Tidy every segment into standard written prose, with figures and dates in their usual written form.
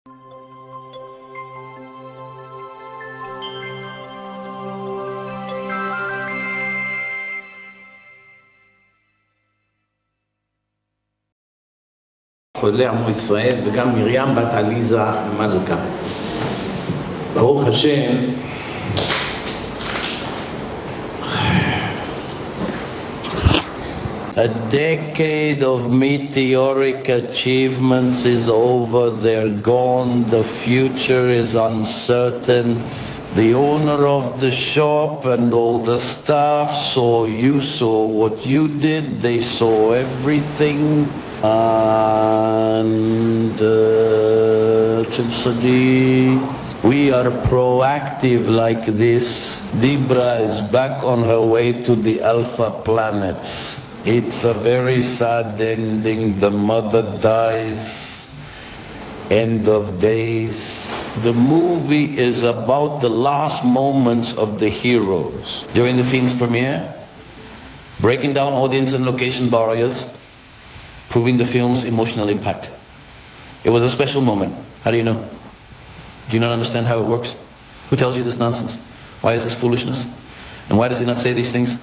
חולי עמו ישראל, וגם מרים בת עליזה מלכה. ברוך השם, a decade of meteoric achievements is over, they're gone, the future is uncertain. The owner of the shop and all the staff saw what you did, they saw everything. And we are proactive like this. Dibra is back on her way to the Alpha planets. It's a very sad ending. The mother dies. End of days. The movie is about the last moments of the heroes. During the film's premiere, breaking down audience and location barriers, proving the film's emotional impact. It was a special moment. How do you know? Do you not understand how it works? Who tells you this nonsense? Why is this foolishness? And why does he not say these things?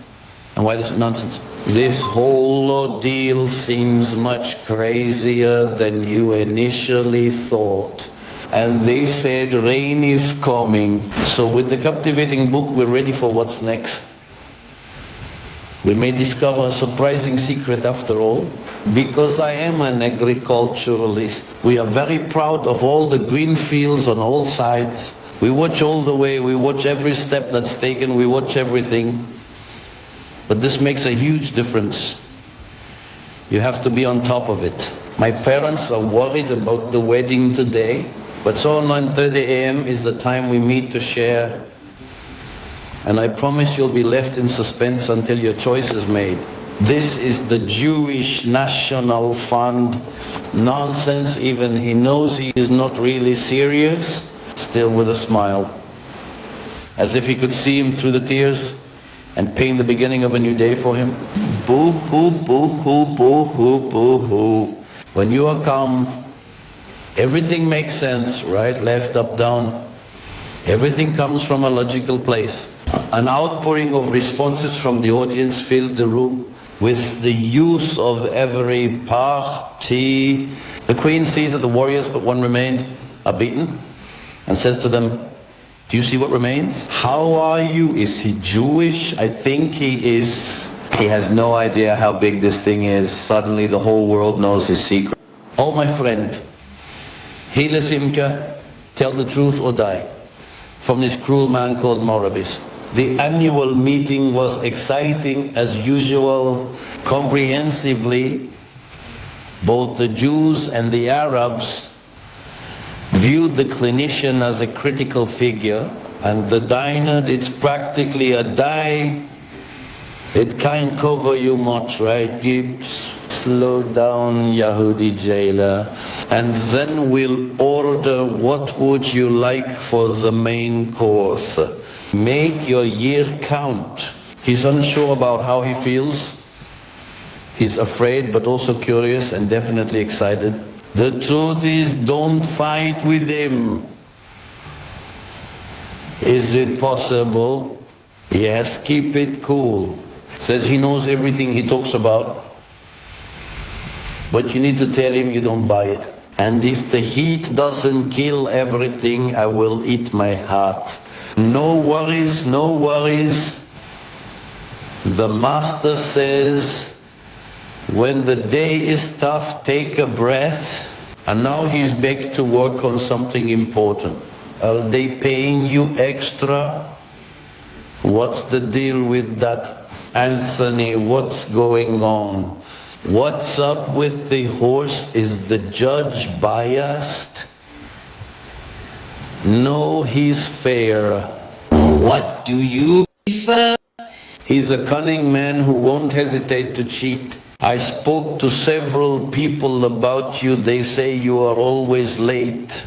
And why this nonsense? This whole ordeal seems much crazier than you initially thought. And they said rain is coming. So with the captivating book, we're ready for what's next. We may discover a surprising secret after all. Because I am an agriculturalist, we are very proud of all the green fields on all sides. We watch all the way, we watch every step that's taken, we watch everything. But this makes a huge difference. You have to be on top of it. My parents are worried about the wedding today, but so 9:30 a.m. is the time we meet to share. And I promise you'll be left in suspense until your choice is made. This is the Jewish National Fund. Nonsense, even he knows he is not really serious, still with a smile. As if he could see him through the tears and paint the beginning of a new day for him. Boo-hoo, boo-hoo, boo-hoo, boo-hoo. When you are calm, everything makes sense, right? Left, up, down. Everything comes from a logical place. An outpouring of responses from the audience filled the room with the use of every party. The queen sees that the warriors, but one remained, are beaten, and says to them, do you see what remains? How are you? Is he Jewish? I think he is. He has no idea how big this thing is. Suddenly the whole world knows his secret. Oh my friend, Hila Simcha, tell the truth or die. From this cruel man called Morabis. The annual meeting was exciting as usual. Comprehensively, both the Jews and the Arabs viewed the clinician as a critical figure, and the diner, it's practically a die. It can't cover you much, right, Gibbs? Slow down, Yahudi jailer. And then we'll order what would you like for the main course. Make your year count. He's unsure about how he feels. He's afraid, but also curious and definitely excited. The truth is, don't fight with him. Is it possible? Yes, keep it cool. Says he knows everything he talks about, but you need to tell him you don't buy it. And if the heat doesn't kill everything, I will eat my heart. No worries, no worries. The master says, when the day is tough, take a breath. And now he's back to work on something important. Are they paying you extra? What's the deal with that? Anthony, what's going on? What's up with the horse? Is the judge biased? No, he's fair. What do you prefer? He's a cunning man who won't hesitate to cheat. I spoke to several people about you. They say you are always late.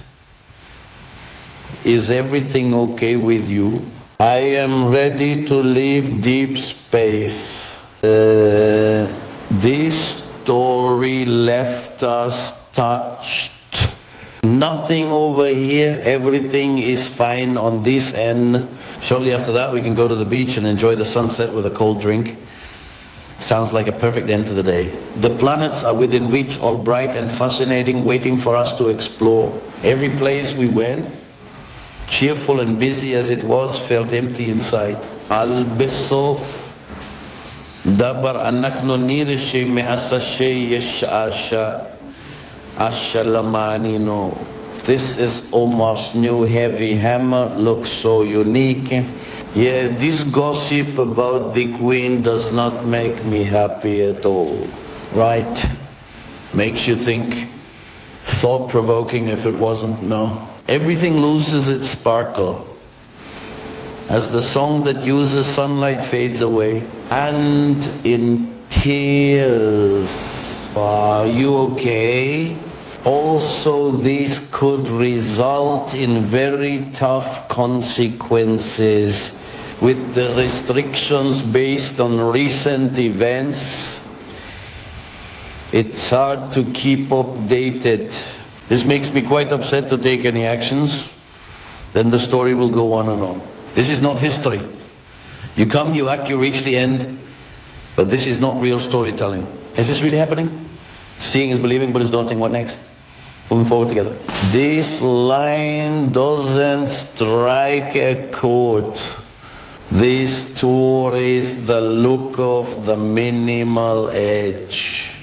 Is everything okay with you? I am ready to leave deep space. This story left us touched. Nothing over here, everything is fine on this end. Shortly after that we can go to the beach and enjoy the sunset with a cold drink. Sounds like a perfect end to the day. The planets are within reach, all bright and fascinating, waiting for us to explore. Every place we went, cheerful and busy as it was, felt empty inside. Al Besof Dabar Anakno Nirishi Measashe Yeshasha Ashalamanino. This is Omar's new heavy hammer, looks so unique. Yeah, this gossip about the queen does not make me happy at all. Right? Makes you think. Thought-provoking if it wasn't, no. Everything loses its sparkle as the song that uses sunlight fades away. And in tears. Are you okay? Also, this could result in very tough consequences with the restrictions based on recent events. It's hard to keep updated. This makes me quite upset to take any actions. Then the story will go on and on. This is not history. You come, you act, you reach the end. But this is not real storytelling. Is this really happening? Seeing is believing, but it's daunting. What next? Moving forward together. This line doesn't strike a chord. This tour is the look of the minimal edge.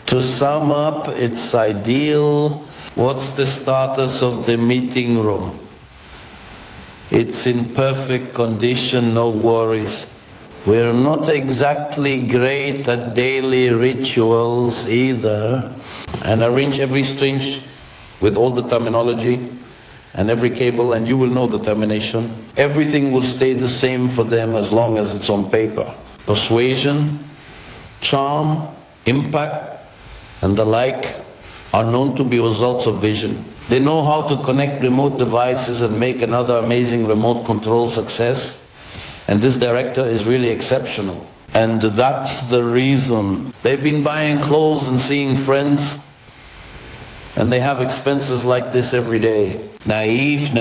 To sum up, it's ideal. What's the status of the meeting room? It's in perfect condition, no worries. We're not exactly great at daily rituals either. And arrange every string with all the terminology and every cable, and you will know the termination. Everything will stay the same for them as long as it's on paper. Persuasion, charm, impact, and the like are known to be results of vision. They know how to connect remote devices and make another amazing remote control success. And this director is really exceptional. And that's the reason. They've been buying clothes and seeing friends, and they have expenses like this every day. Naive,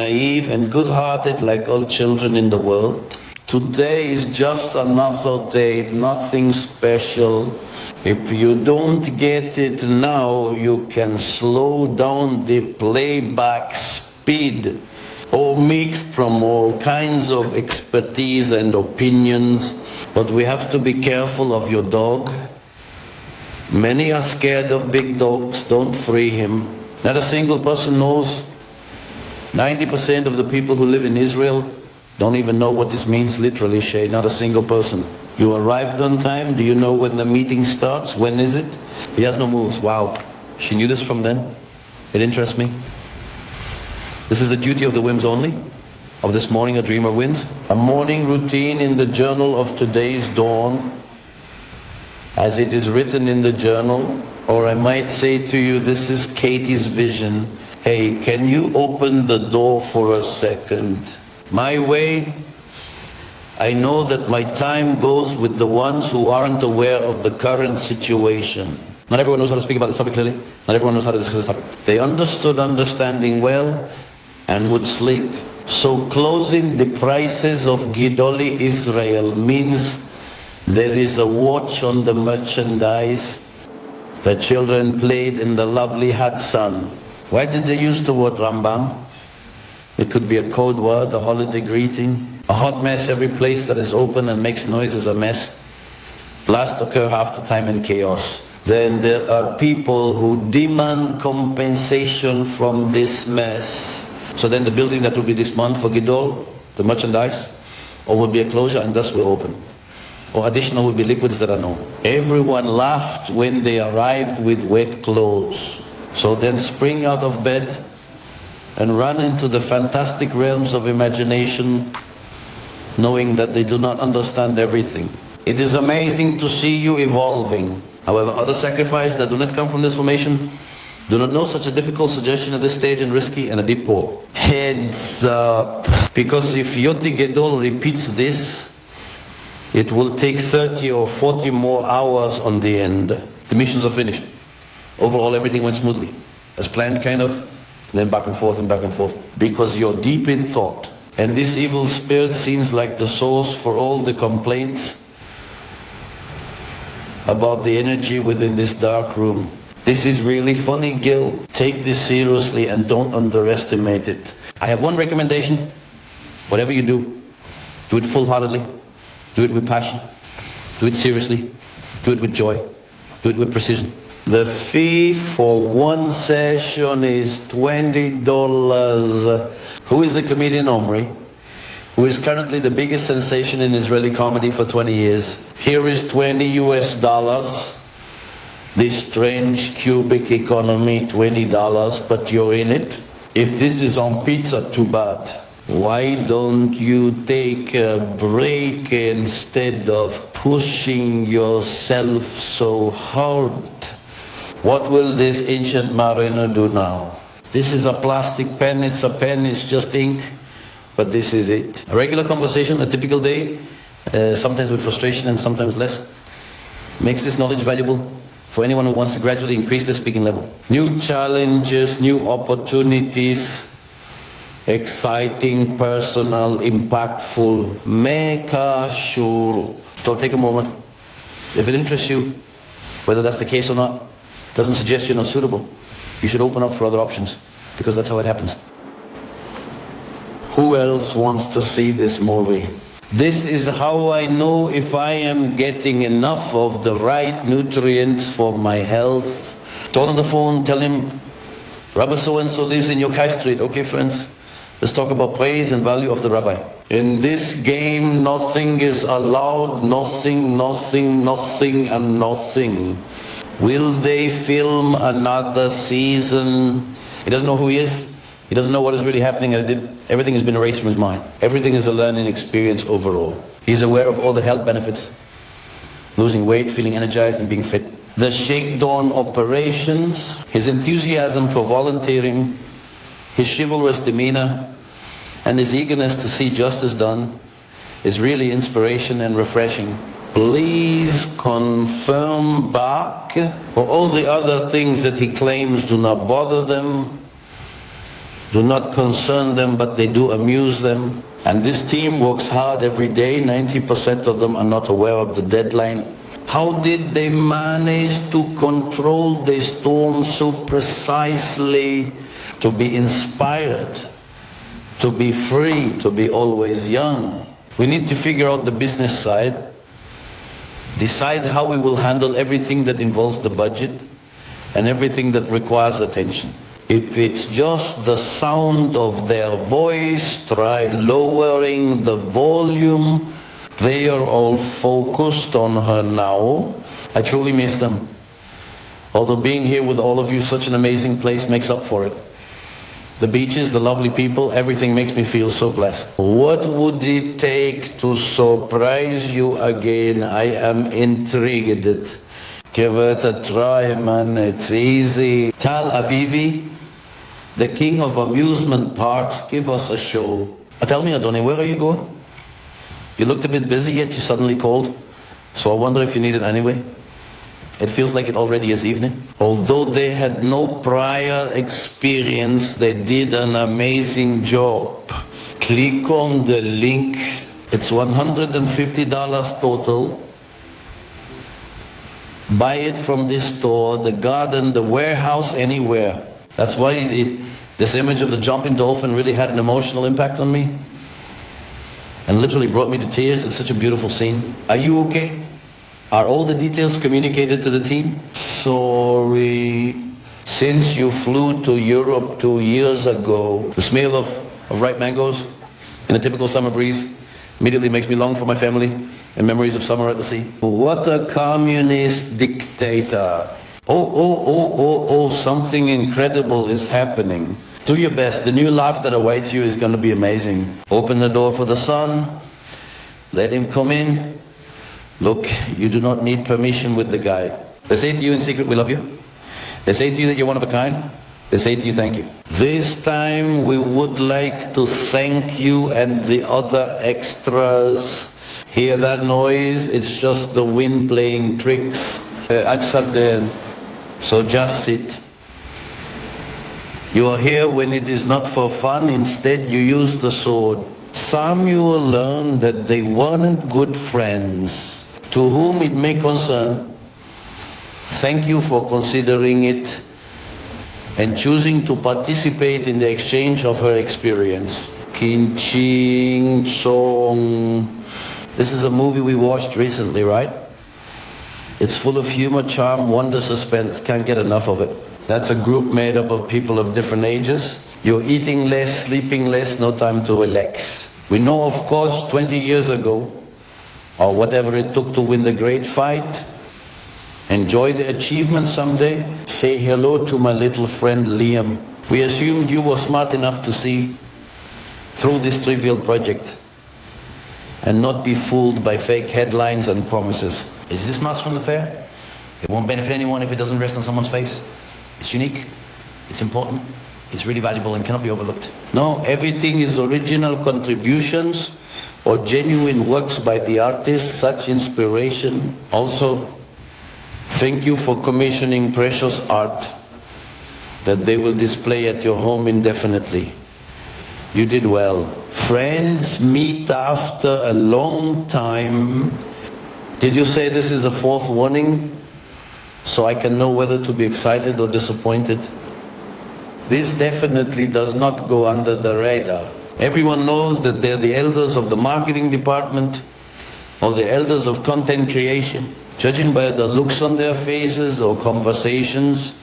and good-hearted like all children in the world. Today is just another day, nothing special. If you don't get it now, you can slow down the playback speed, all mixed from all kinds of expertise and opinions. But we have to be careful of your dog. Many are scared of big dogs, don't free him. Not a single person knows. 90% of the people who live in Israel don't even know what this means literally, Shay. Not a single person. You arrived on time. Do you know when the meeting starts? When is it? He has no moves. Wow. She knew this from then. It interests me. This is the duty of the whims only. Of this morning a dreamer wins. A morning routine in the journal of today's dawn, as it is written in the journal. Or I might say to you, this is Katie's vision. Hey, can you open the door for a second? My way, I know that my time goes with the ones who aren't aware of the current situation. Not everyone knows how to speak about this topic clearly. Not everyone knows how to discuss this topic. They understood understanding well and would sleep. So closing the prices of Gidoli Israel means there is a watch on the merchandise. The children played in the lovely Hazal. Why did they use the word Rambam? It could be a code word, a holiday greeting. A hot mess, every place that is open and makes noise is a mess. Blasts occur half the time in chaos. Then there are people who demand compensation from this mess. So then the building that will be this month for Gidol, the merchandise, or will be a closure and thus will open. Or additional will be liquids that are known. Everyone laughed when they arrived with wet clothes. So then spring out of bed and run into the fantastic realms of imagination, knowing that they do not understand everything. It is amazing to see you evolving. However, other sacrifices that do not come from this formation do not know such a difficult suggestion at this stage and risky and a deep pull. Heads up. Because if Yoti Gedol repeats this, it will take 30 or 40 more hours on the end. The missions are finished. Overall, everything went smoothly. As planned, kind of. And then back and forth and back and forth. Because you're deep in thought. And this evil spirit seems like the source for all the complaints about the energy within this dark room. This is really funny, Gil. Take this seriously and don't underestimate it. I have one recommendation. Whatever you do it full-heartedly. Do it with passion. Do it seriously. Do it with joy. Do it with precision. The fee for one session is $20. Who is the comedian Omri, who is currently the biggest sensation in Israeli comedy for 20 years? Here is $20. This strange cubic economy, $20, but you're in it. If this is on pizza, too bad. Why don't you take a break instead of pushing yourself so hard? What will this ancient mariner do now? This is a plastic pen, it's just ink, but this is it. A regular conversation, a typical day, sometimes with frustration and sometimes less, makes this knowledge valuable for anyone who wants to gradually increase their speaking level. New challenges, new opportunities, exciting, personal, impactful, meka shur. So take a moment. If it interests you, whether that's the case or not, doesn't suggest you're not suitable, you should open up for other options, because that's how it happens. Who else wants to see this movie? This is how I know if I am getting enough of the right nutrients for my health. Talk on the phone, tell him, Rabbi so-and-so lives in Yochai Street. Okay, friends, let's talk about praise and value of the rabbi. In this game, nothing is allowed, nothing, and nothing. Will they film another season? He doesn't know who he is. He doesn't know what is really happening. Everything has been erased from his mind. Everything is a learning experience overall. He's aware of all the health benefits. Losing weight, feeling energized and being fit. The shakedown operations, his enthusiasm for volunteering, his chivalrous demeanor, and his eagerness to see justice done is really inspiration and refreshing. Please confirm back, for all the other things that he claims do not bother them, do not concern them, but they do amuse them. And this team works hard every day. 90% of them are not aware of the deadline. How did they manage to control the storm so precisely, to be inspired, to be free, to be always young? We need to figure out the business side, decide how we will handle everything that involves the budget and everything that requires attention. If it's just the sound of their voice, try lowering the volume. They are all focused on her now. I truly miss them. Although being here with all of you, such an amazing place, makes up for it. The beaches, the lovely people, everything makes me feel so blessed. What would it take to surprise you again? I am intrigued. Give it a try, man. It's easy. Tal Avivi, the king of amusement parks, give us a show. Tell me, Adoni, where are you going? You looked a bit busy, yet you suddenly called. So I wonder if you need it anyway. It feels like it already is evening. Although they had no prior experience, they did an amazing job. Click on the link. It's $150 total. Buy it from this store, the garden, the warehouse, anywhere. That's why this image of the jumping dolphin really had an emotional impact on me. And literally brought me to tears. It's such a beautiful scene. Are you okay? Are all the details communicated to the team? Sorry. Since you flew to Europe 2 years ago, the smell of ripe mangoes in a typical summer breeze immediately makes me long for my family and memories of summer at the sea. What a communist dictator. Oh, something incredible is happening. Do your best. The new life that awaits you is going to be amazing. Open the door for the sun. Let him come in. Look, you do not need permission with the guide. They say to you in secret, we love you. They say to you that you're one of a kind. They say to you, thank you. This time we would like to thank you and the other extras. Hear that noise? It's just the wind playing tricks. So just sit. You are here when it is not for fun, instead you use the sword. Samuel learned that they weren't good friends. To whom it may concern, thank you for considering it and choosing to participate in the exchange of her experience. Kinching Song. This is a movie we watched recently, right? It's full of humor, charm, wonder, suspense. Can't get enough of it. That's a group made up of people of different ages. You're eating less, sleeping less, no time to relax. We know, of course, 20 years ago, or whatever it took to win the great fight, enjoy the achievement someday. Say hello to my little friend Liam. We assumed you were smart enough to see through this trivial project and not be fooled by fake headlines and promises. Is this mask from the fair? It won't benefit anyone if it doesn't rest on someone's face. It's unique, it's important, it's really valuable and cannot be overlooked. No, everything is original contributions or genuine works by the artist, such inspiration. Also, thank you for commissioning precious art that they will display at your home indefinitely. You did well. Friends meet after a long time. Did you say this is a fourth warning? So I can know whether to be excited or disappointed? This definitely does not go under the radar. Everyone knows that they're the elders of the marketing department or the elders of content creation. Judging by the looks on their faces or conversations,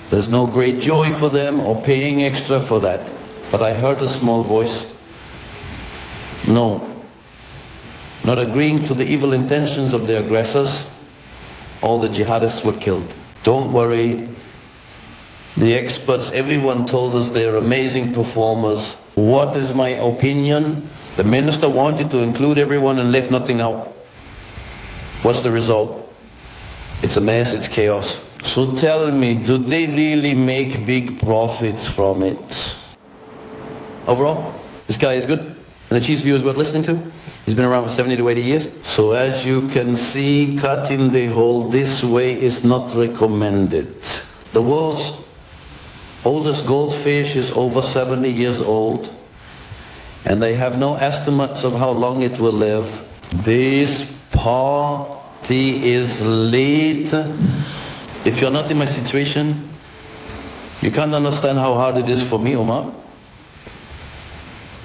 there's no great joy for them or paying extra for that. But I heard a small voice. No, not agreeing to the evil intentions of the aggressors. All the jihadists were killed. Don't worry. The experts, everyone told us they're amazing performers. What is my opinion? The minister wanted to include everyone and left nothing out. What's the result? It's a mess, it's chaos. So tell me, do they really make big profits from it? Overall, this guy is good, and the chief's view is worth listening to. He's been around for 70 to 80 years. So as you can see, cutting the hole this way is not recommended. The world's oldest goldfish is over 70 years old, and they have no estimates of how long it will live. This party is late. If you're not in my situation, you can't understand how hard it is for me, Omar.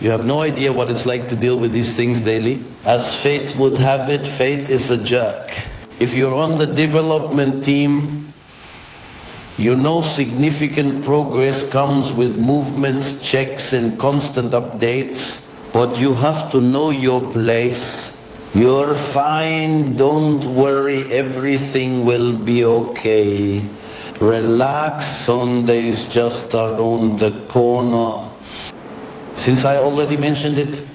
You have no idea what it's like to deal with these things daily. As fate would have it, fate is a jerk. If you're on the development team, you know significant progress comes with movements, checks, and constant updates. But you have to know your place. You're fine, don't worry, everything will be okay. Relax, Sunday's just around the corner. Since I already mentioned it,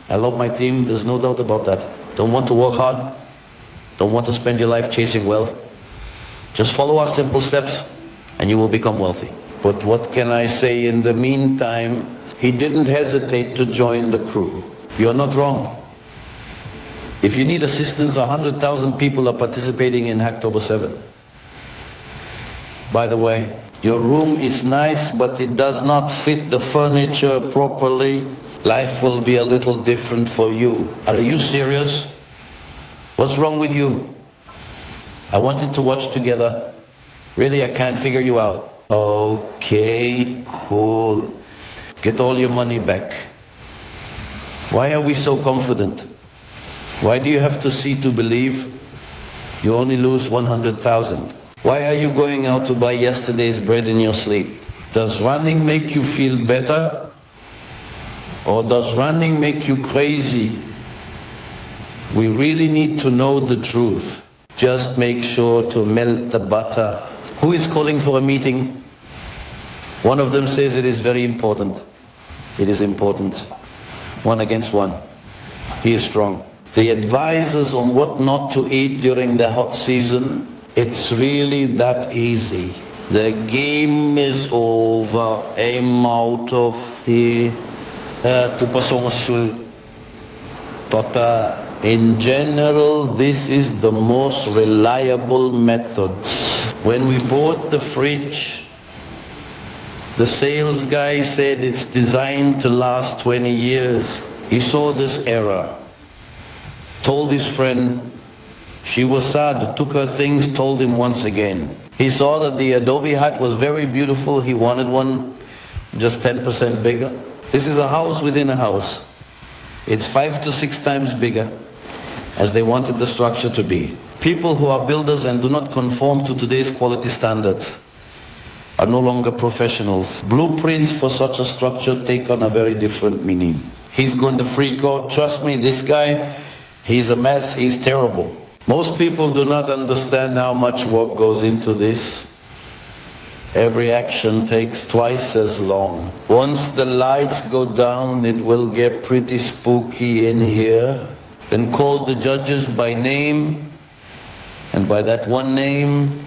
I love my team, there's no doubt about that. Don't want to work hard, don't want to spend your life chasing wealth. Just follow our simple steps and you will become wealthy. But what can I say in the meantime? He didn't hesitate to join the crew. You're not wrong. If you need assistance, 100,000 people are participating in Hacktober 7. By the way, your room is nice, but it does not fit the furniture properly. Life will be a little different for you. Are you serious? What's wrong with you? I wanted to watch together. Really, I can't figure you out. Okay, cool. Get all your money back. Why are we so confident? Why do you have to see to believe? You only lose 100,000. Why are you going out to buy yesterday's bread in your sleep? Does running make you feel better? Or does running make you crazy? We really need to know the truth. Just make sure to melt the butter. Who is calling for a meeting? One of them says it is very important. It is important. 1 against 1. He is strong. The advisors on what not to eat during the hot season, it's really that easy. The game is over. I'm out of here. In general, this is the most reliable method. When we bought the fridge, The sales guy said it's designed to last 20 years. He saw this error, told his friend, she was sad, took her things, told him once again. He saw that the adobe hut was very beautiful. He wanted one just 10% bigger. This is a house within a house. It's 5 to 6 times bigger as they wanted the structure to be. People who are builders and do not conform to today's quality standards are no longer professionals. Blueprints for such a structure take on a very different meaning. He's going to freak out. Trust me, this guy, he's a mess, he's terrible. Most people do not understand how much work goes into this. Every action takes twice as long. Once the lights go down, it will get pretty spooky in here. Then call the judges by name, and by that one name,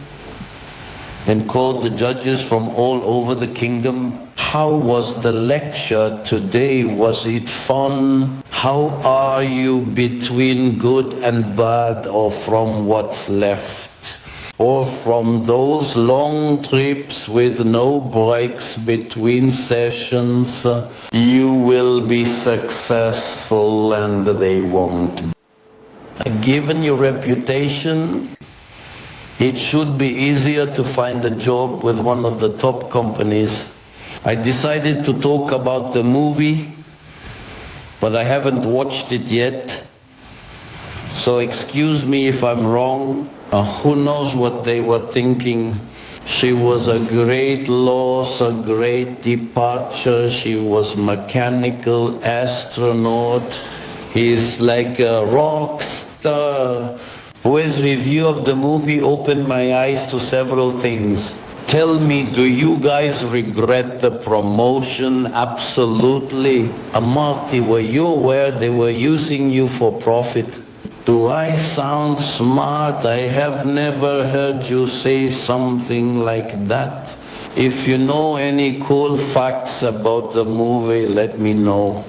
then called the judges from all over the kingdom. How was the lecture today? Was it fun? How are you between good and bad, or from what's left? Or from those long trips with no breaks between sessions, you will be successful and they won't. Given your reputation, it should be easier to find a job with one of the top companies. I decided to talk about the movie, but I haven't watched it yet. So excuse me if I'm wrong. Who knows what they were thinking. She was a great loss, a great departure. She was mechanical astronaut. He's like a rock star. Whose review of the movie opened my eyes to several things. Tell me, do you guys regret the promotion? Absolutely. Amarti, were you aware they were using you for profit? Do I sound smart? I have never heard you say something like that. If you know any cool facts about the movie, let me know.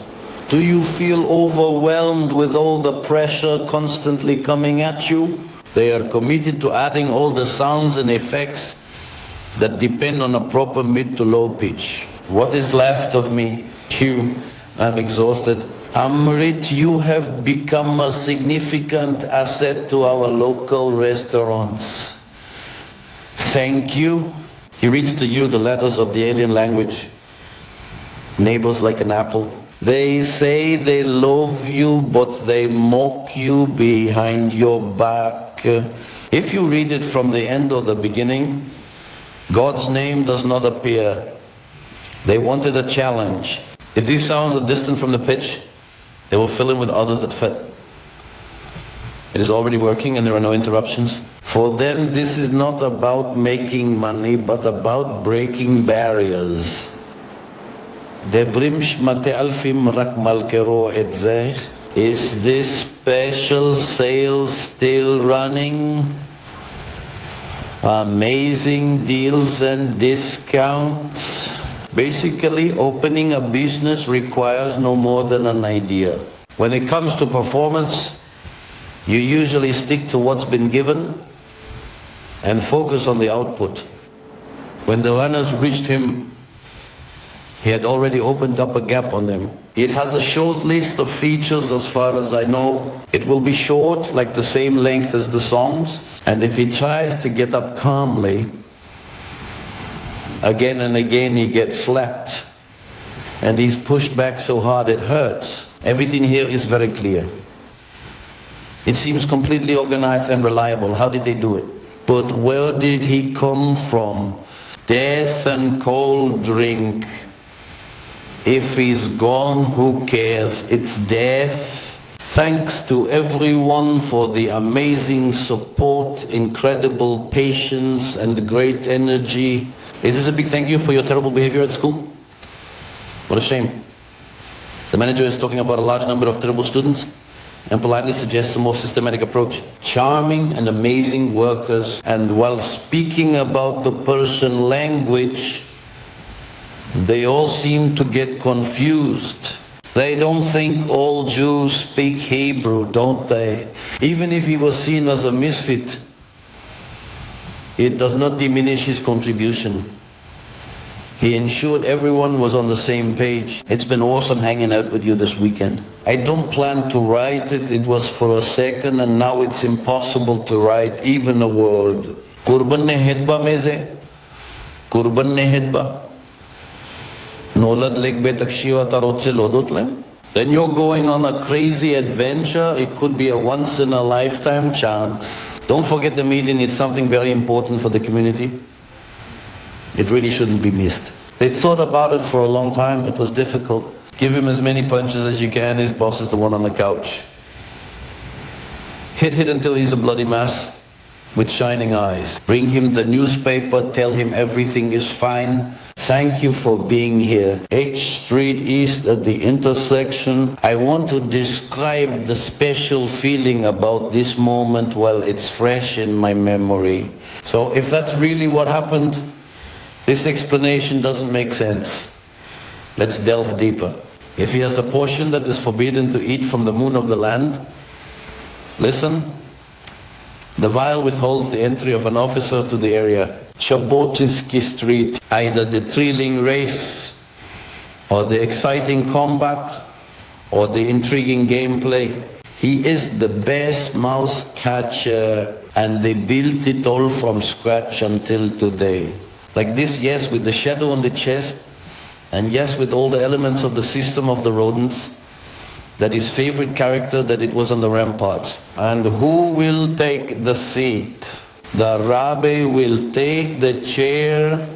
Do you feel overwhelmed with all the pressure constantly coming at you? They are committed to adding all the sounds and effects that depend on a proper mid to low pitch. What is left of me? I'm exhausted. Amrit, you have become a significant asset to our local restaurants. Thank you. He reads to you the letters of the alien language. Neighbors like an apple. They say they love you, but they mock you behind your back. If you read it from the end or the beginning, God's name does not appear. They wanted a challenge. If these sounds are distant from the pitch, they will fill in with others that fit. It is already working and there are no interruptions. For them, this is not about making money, but about breaking barriers. Is this special sale still running? Amazing deals and discounts. Basically, opening a business requires no more than an idea. When it comes to performance, you usually stick to what's been given and focus on the output. When the runners reached him, he had already opened up a gap on them. It has a short list of features as far as I know. It will be short, like the same length as the songs. And if he tries to get up calmly, again and again he gets slapped. And he's pushed back so hard it hurts. Everything here is very clear. It seems completely organized and reliable. How did they do it? But where did he come from? Death and cold drink. If he's gone, who cares? It's death. Thanks to everyone for the amazing support, incredible patience, and great energy. Is this a big thank you for your terrible behavior at school? What a shame. The manager is talking about a large number of terrible students and politely suggests a more systematic approach. Charming and amazing workers, and while speaking about the Persian language, they all seem to get confused. They don't think all Jews speak Hebrew, don't they? Even if he was seen as a misfit, it does not diminish his contribution. He ensured everyone was on the same page. It's been awesome hanging out with you this weekend. I don't plan to write it. It was for a second, and now it's impossible to write even a word. Kurban ne hedba meze. Kurban ne hedba. Nolad lekbe takshiva tarot se lodot lem. Then you're going on a crazy adventure. It could be a once-in-a-lifetime chance. Don't forget the meeting. It's something very important for the community. It really shouldn't be missed. They thought about it for a long time. It was difficult. Give him as many punches as you can. His boss is the one on the couch. Hit until he's a bloody mess with shining eyes. Bring him the newspaper. Tell him everything is fine. Thank you for being here. H Street East at the intersection. I want to describe the special feeling about this moment while it's fresh in my memory. So if that's really what happened, this explanation doesn't make sense. Let's delve deeper. If he has a portion that is forbidden to eat from the moon of the land, listen. The vial withholds the entry of an officer to the area. Chabotinsky Street, either the thrilling race, or the exciting combat, or the intriguing gameplay. He is the best mouse catcher, and they built it all from scratch until today. Like this, yes, with the shadow on the chest, and yes, with all the elements of the system of the rodents, that his favorite character, that it was on the ramparts. And who will take the seat? The rabbi will take the chair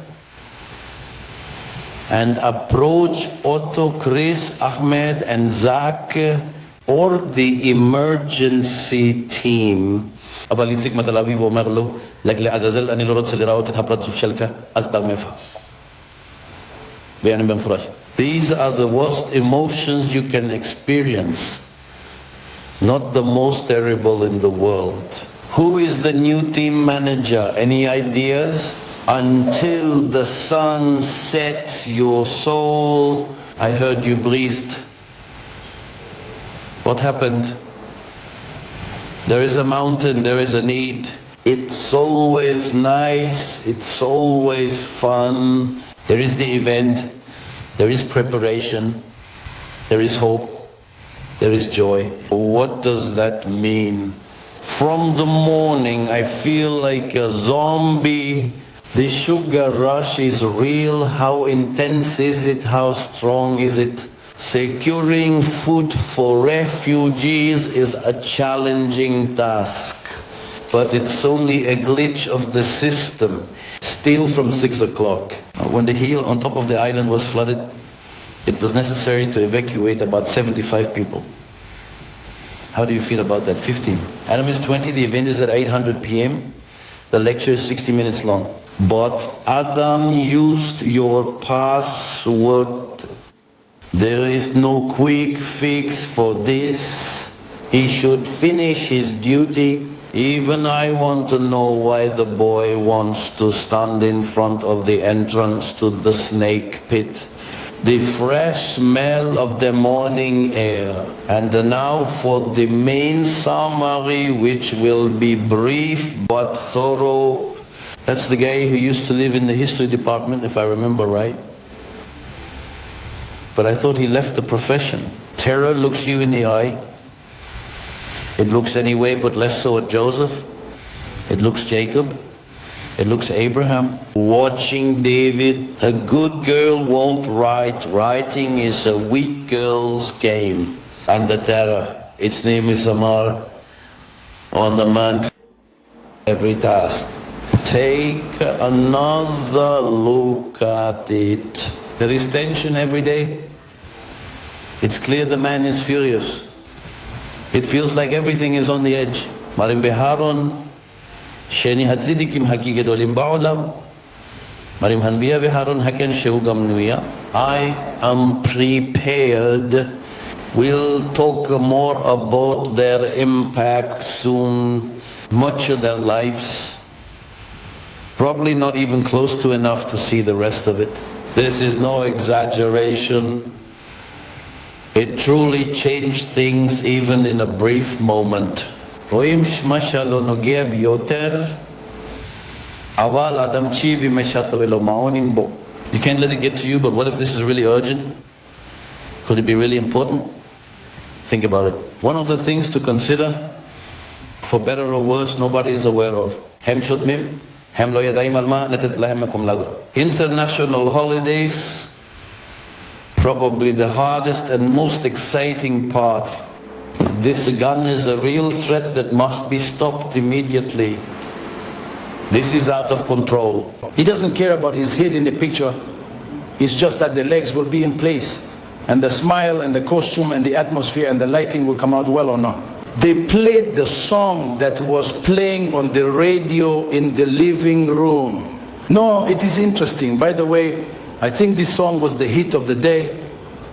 and approach Otto, Chris, Ahmed, and Zach, or the emergency team. אבל איציק מתל אביב אומר לו, לעזאזל אני לא רוצה לראות את הפרצוף שלך, אז תרמף. ויעני במפורש. These are the worst emotions you can experience, not the most terrible in the world. Who is the new team manager? Any ideas? Until the sun sets your soul. I heard you breathed. What happened? There is a mountain, there is a need. It's always nice, it's always fun. There is the event, there is preparation, there is hope, there is joy. What does that mean? From the morning I feel like a zombie. The sugar rush is real. How intense is it? How strong is it? Securing food for refugees is a challenging task, but it's only a glitch of the system. Still from 6 o'clock. When the hill on top of the island was flooded, it was necessary to evacuate about 75 people. How do you feel about that? 15. Amidst 20, the event is at 8:00 p.m. The lecture is 60 minutes long. But Adam used your password. There is no quick fix for this. He should finish his duty. Even I want to know why the boy wants to stand in front of the entrance to the snake pit. The fresh smell of the morning air. And now for the main summary, which will be brief but thorough. That's the guy who used to live in the history department, if I remember right. But I thought he left the profession. Terror looks you in the eye. It looks anyway, but less so at Joseph. It looks Jacob. It looks Abraham. Watching David. A good girl won't write. Writing is a weak girl's game. And the terror. Its name is Amar. On the man. Every task. Take another look at it. There is tension every day. It's clear the man is furious. It feels like everything is on the edge. Marim beharon, sheni hatzidikim haki gedolim ba'olam. Marim hanbiya beharon haken shehu gam nuya. I am prepared. We'll talk more about their impact soon. Much of their lives. Probably not even close to enough to see the rest of it. This is no exaggeration. It truly changed things even in a brief moment. רואים שמה שלא נוגע ביותר, אבל אדם צ'יבי משתו ולא מעונים בו. You can't let it get to you, but what if this is really urgent? Could it be really important? Think about it. One of the things to consider, for better or worse, nobody is aware of. International holidays, probably the hardest and most exciting part. This gun is a real threat that must be stopped immediately. This is out of control. He doesn't care about his head in the picture. It's just that the legs will be in place, and the smile and the costume and the atmosphere and the lighting will come out well or not. They played the song that was playing on the radio in the living room. No, it is interesting. By the way, I think this song was the hit of the day,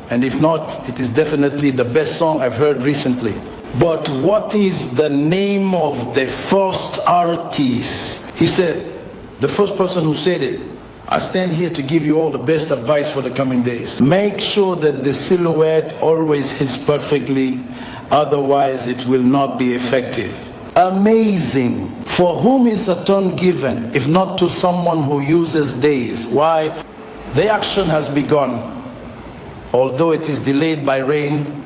and if not, it is definitely the best song I've heard recently. But what is the name of the first artist? He said, the first person who said it, I stand here to give you all the best advice for the coming days. Make sure that the silhouette always hits perfectly, otherwise it will not be effective. Amazing. For whom is a turn given, if not to someone who uses days? Why? The action has begun. Although it is delayed by rain,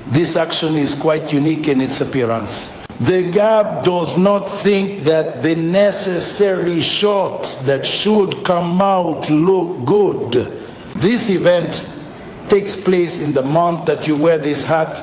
this action is quite unique in its appearance. The Gap does not think that the necessary shots that should come out look good. This event takes place in the month that you wear this hat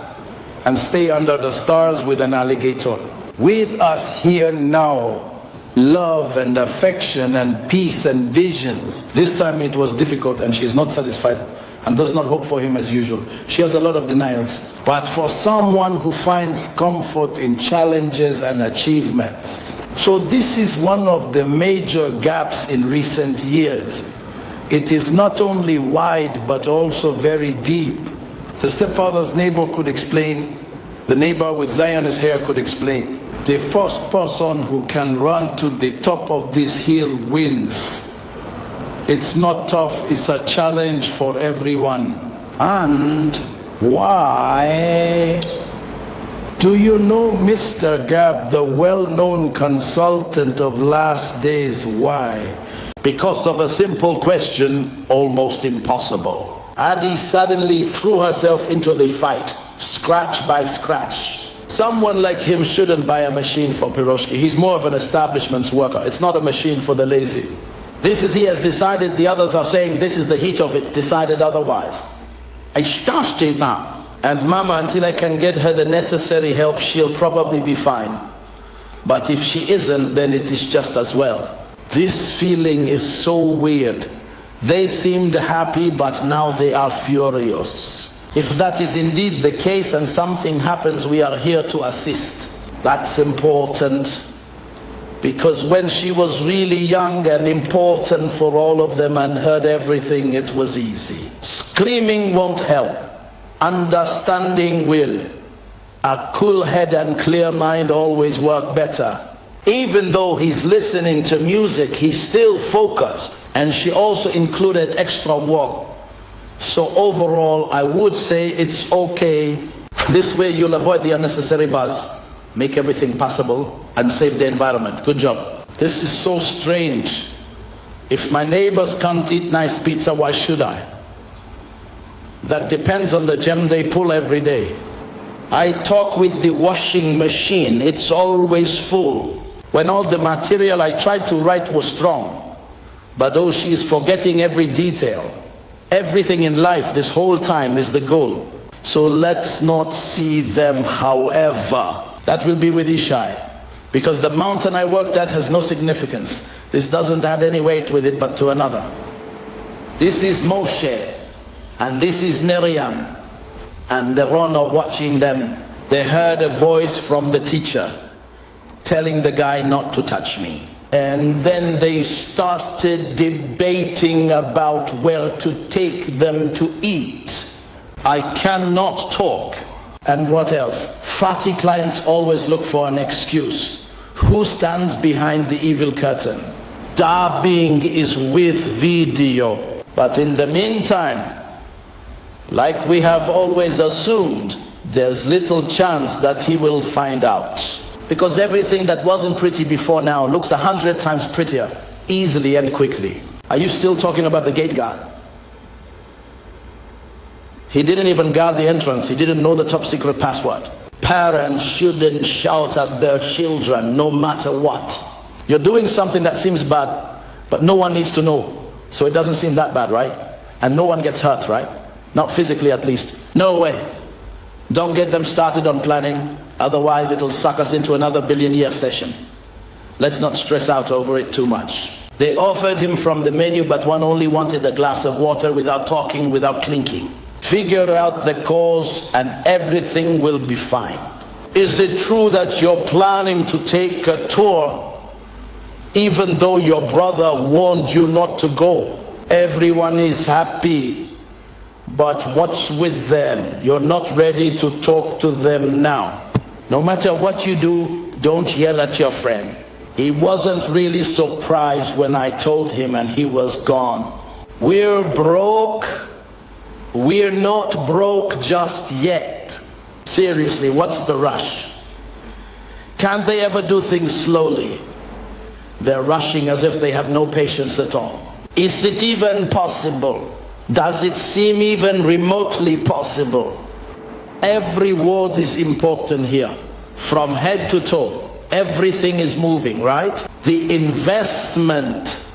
and stay under the stars with an alligator. With us here now, love and affection and peace and visions. This time it was difficult and she is not satisfied and does not hope for him as usual. She has a lot of denials. But for someone who finds comfort in challenges and achievements. So this is one of the major gaps in recent years. It is not only wide but also very deep. The stepfather's neighbor could explain. The neighbor with Zionist hair could explain. The first person who can run to the top of this hill wins. It's not tough, it's a challenge for everyone. And why? Do you know Mr. Gab, the well-known consultant of last days? Why? Because of a simple question, almost impossible. Adi suddenly threw herself into the fight, scratch by scratch. Someone like him shouldn't buy a machine for Piroshki. He's more of an establishment's worker. It's not a machine for the lazy. This is, he has decided, the others are saying this is the heat of it, decided otherwise. I started now. And Mama, until I can get her the necessary help, she'll probably be fine. But if she isn't, then it is just as well. This feeling is so weird. They seemed happy, but now they are furious. If that is indeed the case and something happens, we are here to assist. That's important. Because when she was really young and important for all of them and heard everything, it was easy. Screaming won't help. Understanding will. A cool head and clear mind always work better. Even though he's listening to music, he's still focused. And she also included extra work. So overall, I would say it's okay. This way you'll avoid the unnecessary buzz. Make everything possible and save the environment. Good job. This is so strange. If my neighbors can't eat nice pizza, why should I? That depends on the gem they pull every day. I talk with the washing machine. It's always full. When all the material I tried to write was strong. But oh, she is forgetting every detail. Everything in life this whole time is the goal. So let's not see them however. That will be with Ishai. Because the mountain I worked at has no significance. This doesn't add any weight with it but to another. This is Moshe. And this is Miriam. And the runner watching them. They heard a voice from the teacher telling the guy not to touch me. And then they started debating about where to take them to eat. I cannot talk. And what else? Fatty clients always look for an excuse. Who stands behind the evil curtain? Dabbing is with video. But in the meantime, like we have always assumed, there's little chance that he will find out. Because everything that wasn't pretty before now looks 100 times prettier, easily and quickly. Are you still talking about the gate guard? He didn't even guard the entrance. He didn't know the top secret password. Parents shouldn't shout at their children no matter what. You're doing something that seems bad, but no one needs to know. So it doesn't seem that bad, right? And no one gets hurt, right? Not physically at least. No way. Don't get them started on planning. Otherwise it'll suck us into another billion-year session. Let's not stress out over it too much. They offered him from the menu, but one only wanted a glass of water without talking, without clinking. Figure out the cause and everything will be fine. Is it true that you're planning to take a tour even though your brother warned you not to go? Everyone is happy, but what's with them? You're not ready to talk to them now. No matter what you do, don't yell at your friend. He wasn't really surprised when I told him and he was gone. We're broke. We're not broke just yet. Seriously, what's the rush? Can't they ever do things slowly? They're rushing as if they have no patience at all. Is it even possible? Does it seem even remotely possible? Every word is important here. From head to toe, everything is moving, right? The investment,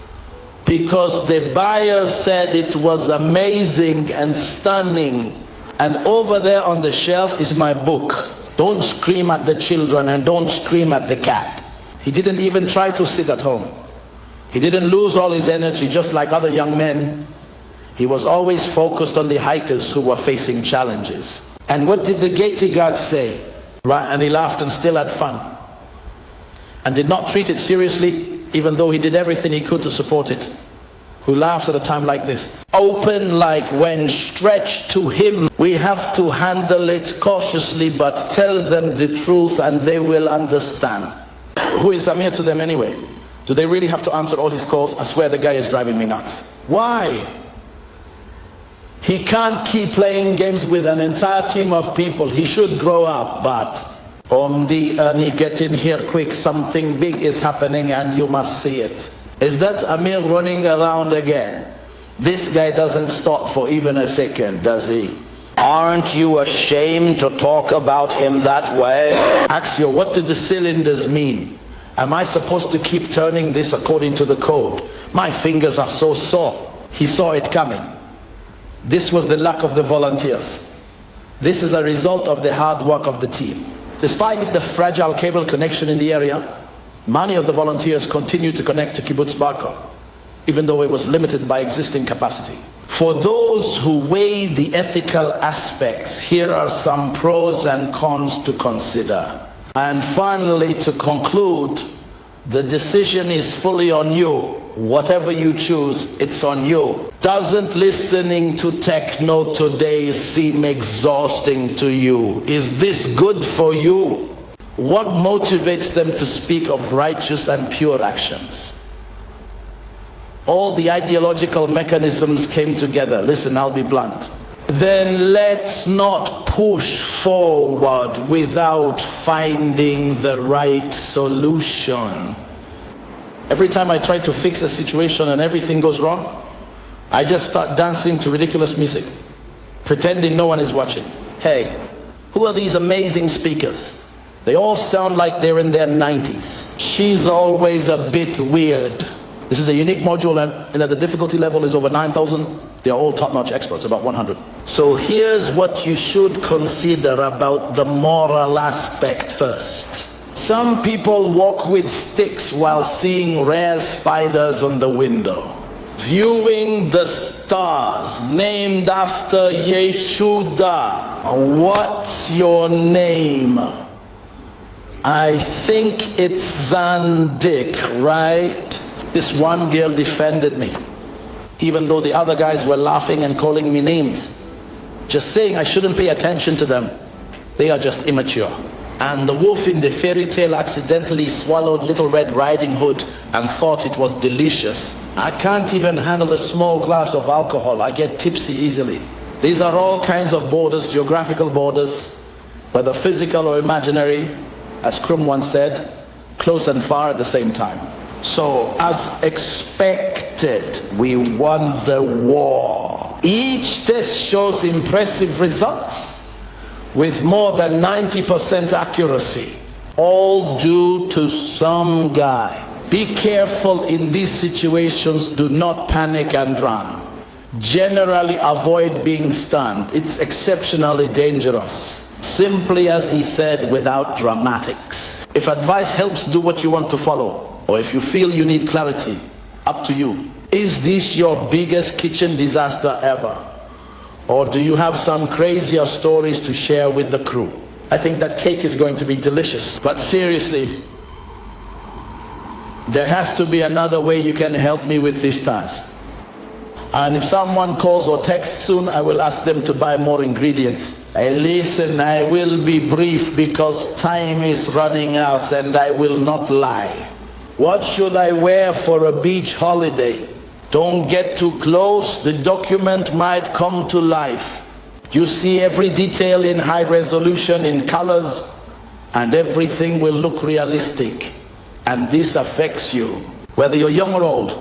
because the buyer said it was amazing and stunning. And over there on the shelf is my book. Don't scream at the children and don't scream at the cat. He didn't even try to sit at home. He didn't lose all his energy just like other young men. He was always focused on the hikers who were facing challenges. And what did the gate guard say? Right, and he laughed and still had fun. And did not treat it seriously, even though he did everything he could to support it. Who laughs at a time like this? Open like when stretched to him. We have to handle it cautiously, but tell them the truth and they will understand. Who is Amir to them anyway? Do they really have to answer all his calls? I swear the guy is driving me nuts. Why? He can't keep playing games with an entire team of people. He should grow up, but Omdi Ernie, get in here quick. Something big is happening and you must see it. Is that Amir running around again? This guy doesn't stop for even a second, does he? Aren't you ashamed to talk about him that way? Axio, what do the cylinders mean? Am I supposed to keep turning this according to the code? My fingers are so sore. He saw it coming. This was the lack of the volunteers. This is a result of the hard work of the team. Despite the fragile cable connection in the area, many of the volunteers continued to connect to Kibbutz Barko, even though it was limited by existing capacity. For those who weigh the ethical aspects, here are some pros and cons to consider. And finally, to conclude, the decision is fully on you. Whatever you choose, it's on you. Doesn't listening to techno today seem exhausting to you? Is this good for you? What motivates them to speak of righteous and pure actions? All the ideological mechanisms came together. Listen, I'll be blunt. Then let's not push forward without finding the right solution. Every time I try to fix a situation and everything goes wrong, I just start dancing to ridiculous music, pretending no one is watching. Hey, who are these amazing speakers? They all sound like they're in their 90s. She's always a bit weird. This is a unique module and the difficulty level is over 9,000. They're all top-notch experts, about 100. So here's what you should consider about the moral aspect first. Some people walk with sticks while seeing rare spiders on the window. Viewing the stars, named after Yeshuda. What's your name? I think it's Zandik, right? This one girl defended me, even though the other guys were laughing and calling me names. Just saying I shouldn't pay attention to them. They are just immature. And the wolf in the fairy tale accidentally swallowed Little Red Riding Hood and thought it was delicious. I can't even handle a small glass of alcohol. I get tipsy easily. These are all kinds of borders, geographical borders, whether physical or imaginary, as Krum once said, close and far at the same time. So, as expected, counted. We won the war. Each test shows impressive results with more than 90% accuracy, all due to some guy. Be careful in these situations. Do not panic and run. Generally avoid being stunned. It's exceptionally dangerous. Simply as he said, without dramatics. If advice helps, do what you want to follow. Or if you feel you need clarity, up to you. Is this your biggest kitchen disaster ever? Or do you have some crazier stories to share with the crew? I think that cake is going to be delicious. But seriously, there has to be another way you can help me with this task. And if someone calls or texts soon, I will ask them to buy more ingredients. Listen, I will be brief because time is running out and I will not lie. What should I wear for a beach holiday? Don't get too close, the document might come to life. You see every detail in high resolution, in colors, and everything will look realistic. And this affects you. Whether you're young or old,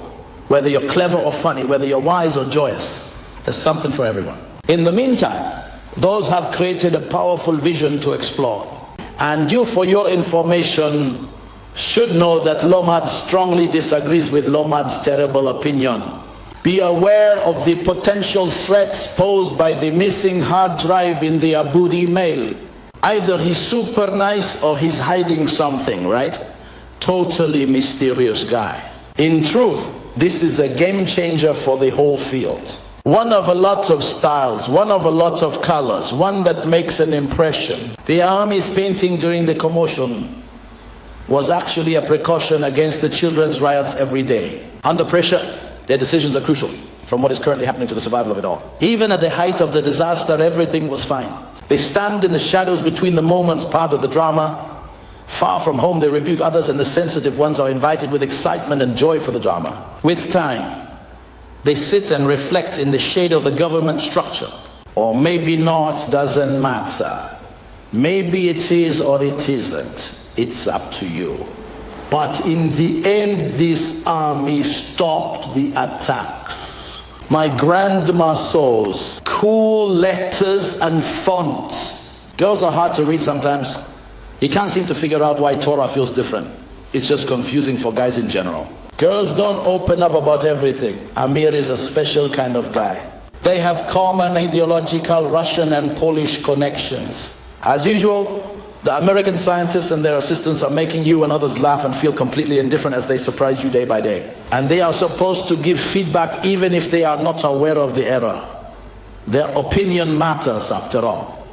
whether you're clever or funny, whether you're wise or joyous, there's something for everyone. In the meantime, those have created a powerful vision to explore. And you, for your information, should know that Lomad strongly disagrees with Lomad's terrible opinion. Be aware of the potential threats posed by the missing hard drive in the Aboud email. Either he's super nice or he's hiding something, right? Totally mysterious guy. In truth, this is a game changer for the whole field. One of a lot of styles, one of a lot of colors, one that makes an impression. The army's painting during the commotion was actually a precaution against the children's riots every day. Under pressure, their decisions are crucial from what is currently happening to the survival of it all. Even at the height of the disaster, everything was fine. They stand in the shadows between the moments, part of the drama. Far from home, they rebuke others, and the sensitive ones are invited with excitement and joy for the drama. With time, they sit and reflect in the shade of the government structure. Or maybe not, doesn't matter. Maybe it is or it isn't. It's up to you. But in the end, this army stopped the attacks. My grandma saws cool letters and fonts. Girls are hard to read sometimes. You can't seem to figure out why Torah feels different. It's just confusing for guys in general. Girls don't open up about everything. Amir is a special kind of guy. They have common ideological Russian and Polish connections. As usual, the American scientists and their assistants are making you and others laugh and feel completely indifferent as they surprise you day by day. And they are supposed to give feedback even if they are not aware of the error. Their opinion matters after all.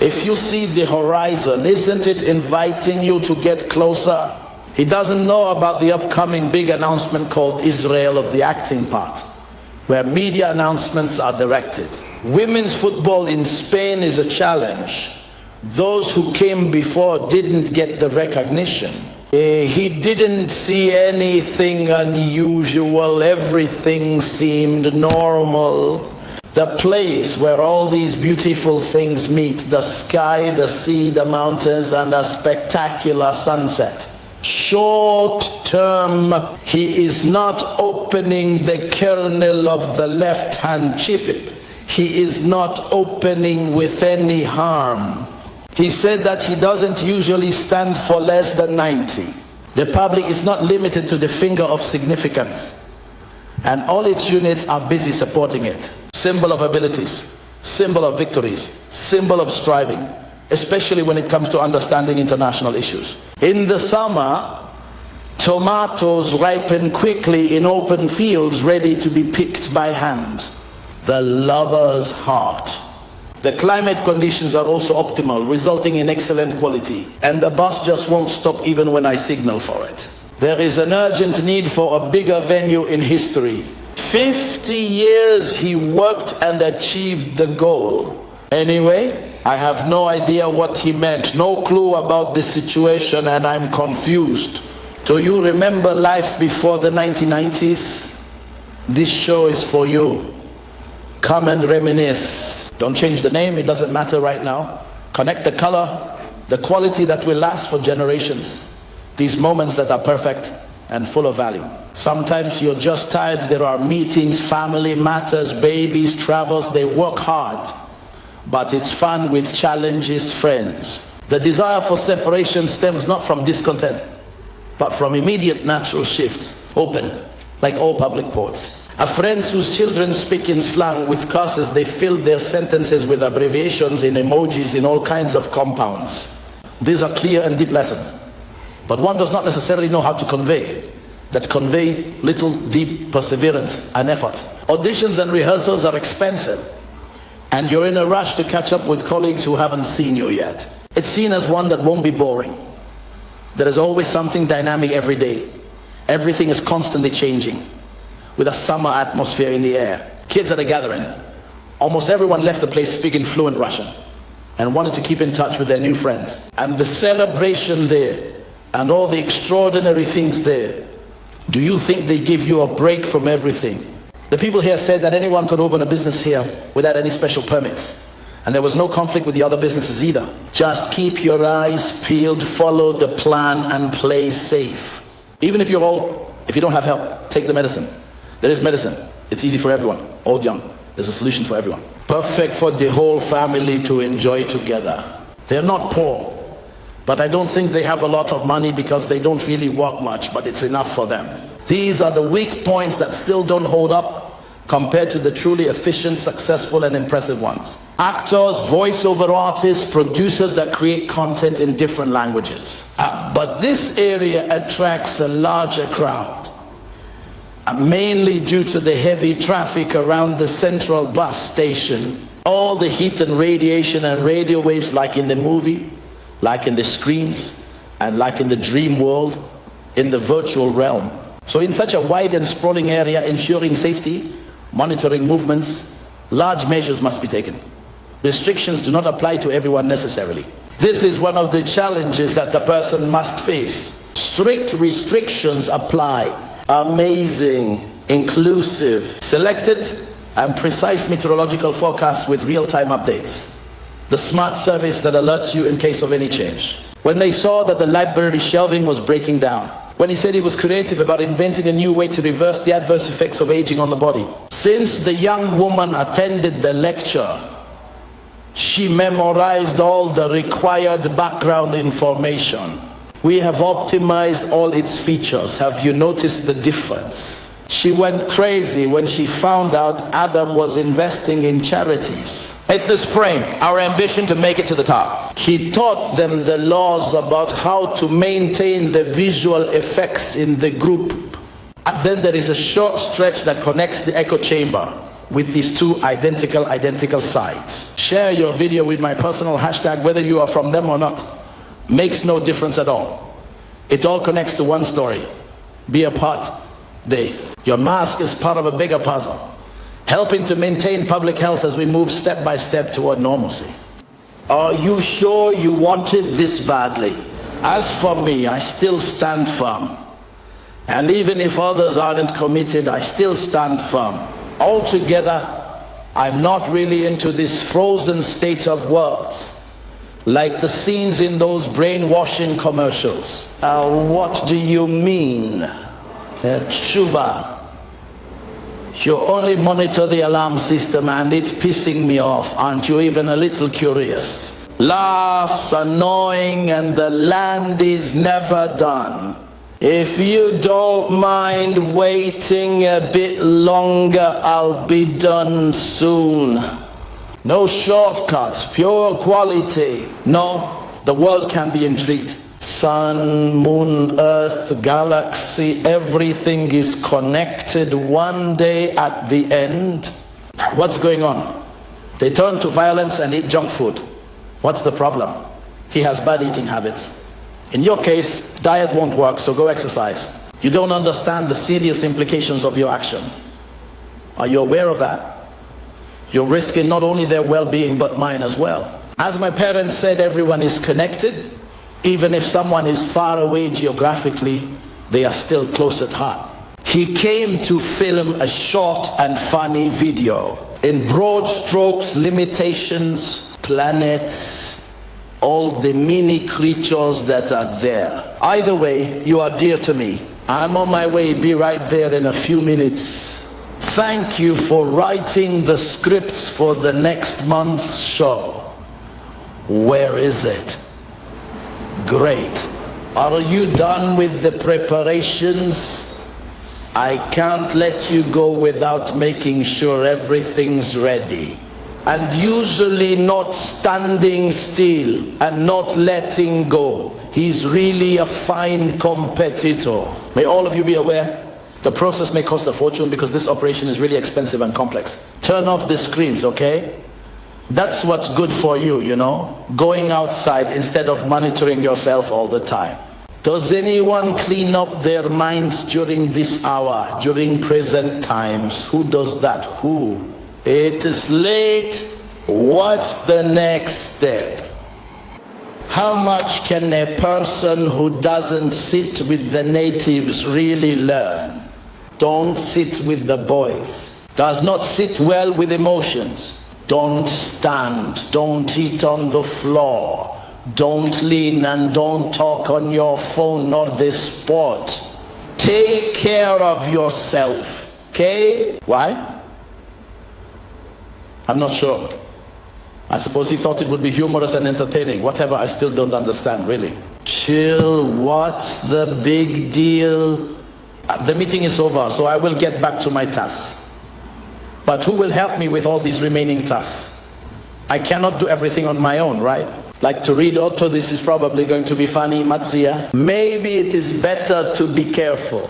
If you see the horizon, isn't it inviting you to get closer? He doesn't know about the upcoming big announcement called Israel of the acting part, where media announcements are directed. Women's football in Spain is a challenge. Those who came before didn't get the recognition. He didn't see anything unusual. Everything seemed normal. The place where all these beautiful things meet, the sky, the sea, the mountains, and a spectacular sunset. Short term, he is not opening the kernel of the left-hand chip. He is not opening with any harm. He said that he doesn't usually stand for less than 90. The public is not limited to the finger of significance. And all its units are busy supporting it. Symbol of abilities, symbol of victories, symbol of striving, especially when it comes to understanding international issues. In the summer, tomatoes ripen quickly in open fields ready to be picked by hand. The lover's heart. The climate conditions are also optimal, resulting in excellent quality. And the bus just won't stop even when I signal for it. There is an urgent need for a bigger venue in history. 50 years he worked and achieved the goal. Anyway, I have no idea what he meant, no clue about the situation, and I'm confused. Do you remember life before the 1990s? This show is for you. Come and reminisce. Don't change the name, it doesn't matter right now. Connect the color, the quality that will last for generations. These moments that are perfect and full of value. Sometimes you're just tired. There are meetings, family matters, babies, travels. They work hard, but it's fun with challenges, friends. The desire for separation stems not from discontent, but from immediate natural shifts. Open, like all public ports. A friend whose children speak in slang with curses, they fill their sentences with abbreviations in emojis in all kinds of compounds. These are clear and deep lessons, but one does not necessarily know how to convey that convey little deep perseverance and effort. Auditions and rehearsals are expensive, and you're in a rush to catch up with colleagues who haven't seen you yet. It's seen as one that won't be boring. There is always something dynamic every day. Everything is constantly changing, with a summer atmosphere in the air. Kids at a gathering. Almost everyone left the place speaking fluent Russian and wanted to keep in touch with their new friends. And the celebration there, and all the extraordinary things there, do you think they give you a break from everything? The people here said that anyone could open a business here without any special permits. And there was no conflict with the other businesses either. Just keep your eyes peeled, follow the plan, and play safe. Even if you're old, if you don't have help, take the medicine. There is medicine. It's easy for everyone, old, young. There's a solution for everyone. Perfect for the whole family to enjoy together. They're not poor, but I don't think they have a lot of money because they don't really work much, but it's enough for them. These are the weak points that still don't hold up compared to the truly efficient, successful, and impressive ones. Actors, voiceover artists, producers that create content in different languages. But this area attracts a larger crowd, mainly due to the heavy traffic around the central bus station. All the heat and radiation and radio waves, like in the movie, like in the screens, and like in the dream world, in the virtual realm. So in such a wide and sprawling area, ensuring safety, monitoring movements, large measures must be taken. Restrictions do not apply to everyone necessarily. This is one of the challenges that the person must face. Strict restrictions apply. Amazing, inclusive, selected and precise meteorological forecasts with real-time updates. The smart service that alerts you in case of any change. When they saw that the library shelving was breaking down, when he said he was creative about inventing a new way to reverse the adverse effects of aging on the body. Since the young woman attended the lecture, she memorized all the required background information. We have optimized all its features. Have you noticed the difference? She went crazy when she found out Adam was investing in charities. It's this frame, our ambition to make it to the top. He taught them the laws about how to maintain the visual effects in the group. And then there is a short stretch that connects the echo chamber with these two identical sides. Share your video with my personal hashtag, whether you are from them or not. Makes no difference at all. It all connects to one story. Be a part. Your mask is part of a bigger puzzle, helping to maintain public health as we move step by step toward normalcy. Are you sure you want it this badly? As for me, I still stand firm. And even if others aren't committed, I still stand firm. Altogether, I'm not really into this frozen state of words, like the scenes in those brainwashing commercials. What do you mean? Tshuva. You only monitor the alarm system and it's pissing me off. Aren't you even a little curious? Laughs, annoying, and the land is never done. If you don't mind waiting a bit longer, I'll be done soon. No shortcuts, pure quality. No, the world can be intrigued. Sun, moon, earth, galaxy, everything is connected one day at the end. What's going on? They turn to violence and eat junk food. What's the problem? He has bad eating habits. In your case, diet won't work, so go exercise. You don't understand the serious implications of your action. Are you aware of that? You're risking not only their well-being, but mine as well. As my parents said, everyone is connected. Even if someone is far away geographically, they are still close at heart. He came to film a short and funny video. In broad strokes, limitations, planets, all the mini creatures that are there. Either way, you are dear to me. I'm on my way, be right there in a few minutes. Thank you for writing the scripts for the next month's show. Where is it? Great. Are you done with the preparations? I can't let you go without making sure everything's ready. And usually not standing still and not letting go. He's really a fine competitor. May all of you be aware, the process may cost a fortune because this operation is really expensive and complex. Turn off the screens, okay? That's what's good for you, you know? Going outside instead of monitoring yourself all the time. Does anyone clean up their minds during this hour, during present times? Who does that? Who? It is late. What's the next step? How much can a person who doesn't sit with the natives really learn? Don't sit with the boys. Does not sit well with emotions. Don't stand. Don't eat on the floor. Don't lean and don't talk on your phone or the spot. Take care of yourself. Okay? Why? I'm not sure. I suppose he thought it would be humorous and entertaining. Whatever, I still don't understand, really. Chill, what's the big deal? The meeting is over, so I will get back to my tasks. But who will help me with all these remaining tasks? I cannot do everything on my own, right? Like to read Otto, this is probably going to be funny, Matzia. Maybe it is better to be careful.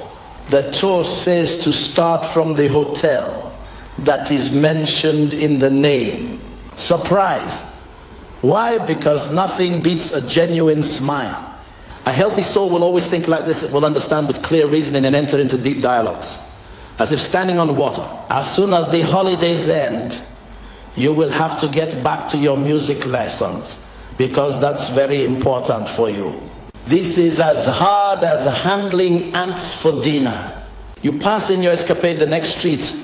The Torah says to start from the hotel that is mentioned in the name. Surprise. Why? Because nothing beats a genuine smile. A healthy soul will always think like this. It will understand with clear reasoning and enter into deep dialogues. As if standing on water. As soon as the holidays end, you will have to get back to your music lessons, because that's very important for you. This is as hard as handling ants for dinner. You pass in your escapade the next street,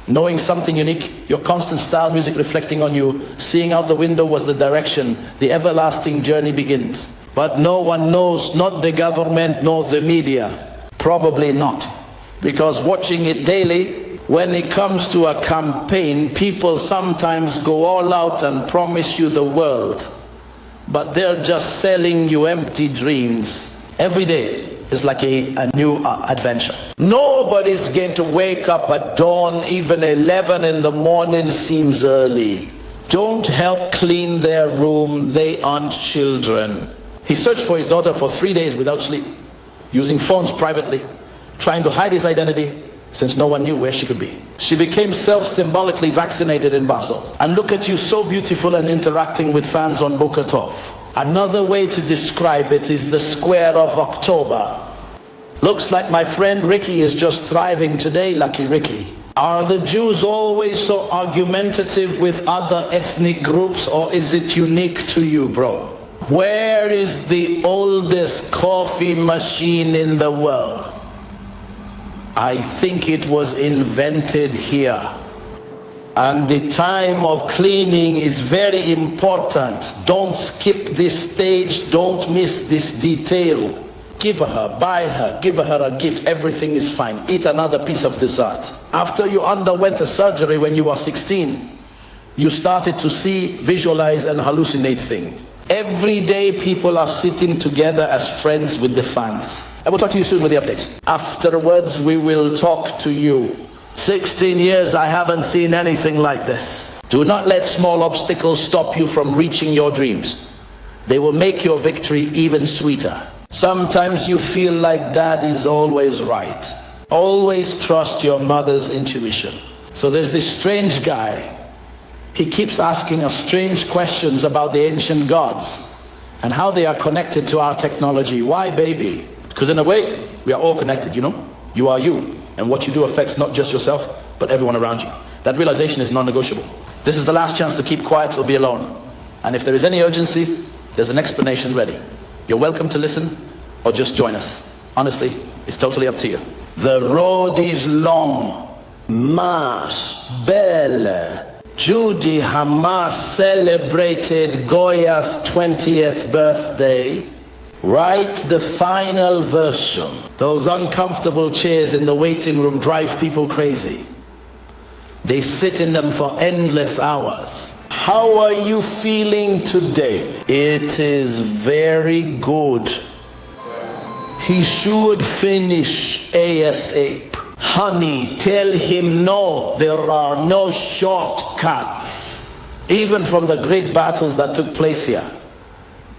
knowing something unique, your constant style music reflecting on you, seeing out the window was the direction, the everlasting journey begins. But no one knows, not the government nor the media. Probably not. Because watching it daily, when it comes to a campaign, people sometimes go all out and promise you the world. But they're just selling you empty dreams. Every day is like a new adventure. Nobody's going to wake up at dawn. Even 11 in the morning seems early. Don't help clean their room. They aren't children. He searched for his daughter for 3 days without sleep, using phones privately, trying to hide his identity since no one knew where she could be. She became self-symbolically vaccinated in Basel. And look at you, so beautiful and interacting with fans on Bukatov. Another way to describe it is the square of October. Looks like my friend Ricky is just thriving today, lucky Ricky. Are the Jews always so argumentative with other ethnic groups, or is it unique to you, bro? Where is the oldest coffee machine in the world? I think it was invented here. And the time of cleaning is very important. Don't skip this stage. Don't miss this detail. Give her, buy her, give her a gift. Everything is fine. Eat another piece of dessert. After you underwent a surgery when you were 16, you started to see, visualize, and hallucinate things. Every day people are sitting together as friends with the fans. I will talk to you soon with the updates. Afterwards, we will talk to you. 16 years, I haven't seen anything like this. Do not let small obstacles stop you from reaching your dreams. They will make your victory even sweeter. Sometimes you feel like dad is always right. Always trust your mother's intuition. So there's this strange guy. He keeps asking us strange questions about the ancient gods and how they are connected to our technology. Why, baby? Because in a way, we are all connected, you know? You are you, and what you do affects not just yourself, but everyone around you. That realization is non-negotiable. This is the last chance to keep quiet or be alone. And if there is any urgency, there's an explanation ready. You're welcome to listen, or just join us. Honestly, it's totally up to you. The road is long. Mas, Belle, Judy Hamas celebrated Goya's 20th birthday. Write the final version. Those uncomfortable chairs in the waiting room drive people crazy. They sit in them for endless hours. How are you feeling today? It is very good. He should finish ASAP. Honey, tell him no, there are no shortcuts. Even from the great battles that took place here,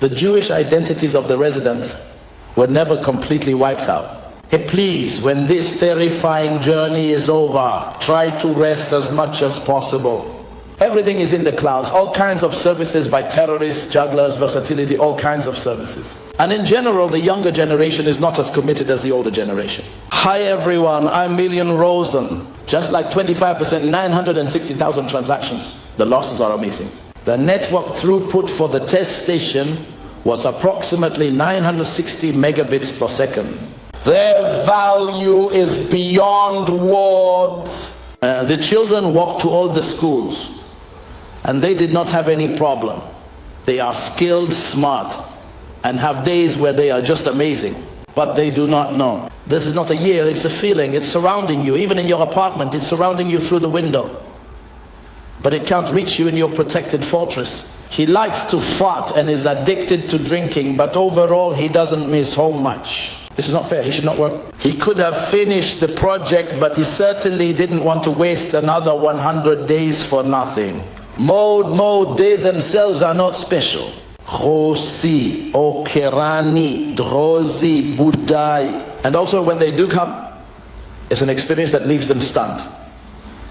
the Jewish identities of the residents were never completely wiped out. Hey, please, when this terrifying journey is over, try to rest as much as possible. Everything is in the clouds, all kinds of services by terrorists, jugglers, versatility, all kinds of services. And in general, the younger generation is not as committed as the older generation. Hi everyone, I'm Million Rosen. Just like 25%, 960,000 transactions. The losses are amazing. The network throughput for the test station was approximately 960 megabits per second. Their value is beyond words. The children walk to all the schools and they did not have any problem. They are skilled, smart, and have days where they are just amazing. But they do not know. This is not a year, it's a feeling. It's surrounding you. Even in your apartment, it's surrounding you through the window. But it can't reach you in your protected fortress. He likes to fart and is addicted to drinking, but overall he doesn't miss home much. This is not fair, he should not work. He could have finished the project, but he certainly didn't want to waste another 100 days for nothing. Mode, they themselves are not special. Chosi, Okerani, Drozi, Budai. And also when they do come, it's an experience that leaves them stunned,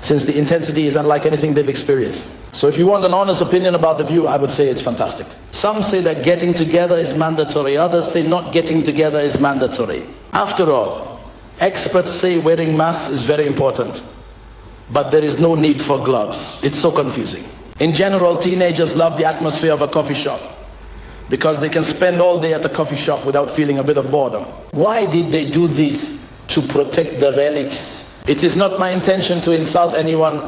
since the intensity is unlike anything they've experienced. So if you want an honest opinion about the view, I would say it's fantastic. Some say that getting together is mandatory, others say not getting together is mandatory. After all, experts say wearing masks is very important, but there is no need for gloves. It's so confusing. In general, teenagers love the atmosphere of a coffee shop because they can spend all day at the coffee shop without feeling a bit of boredom. Why did they do this? To protect the relics. It is not my intention to insult anyone,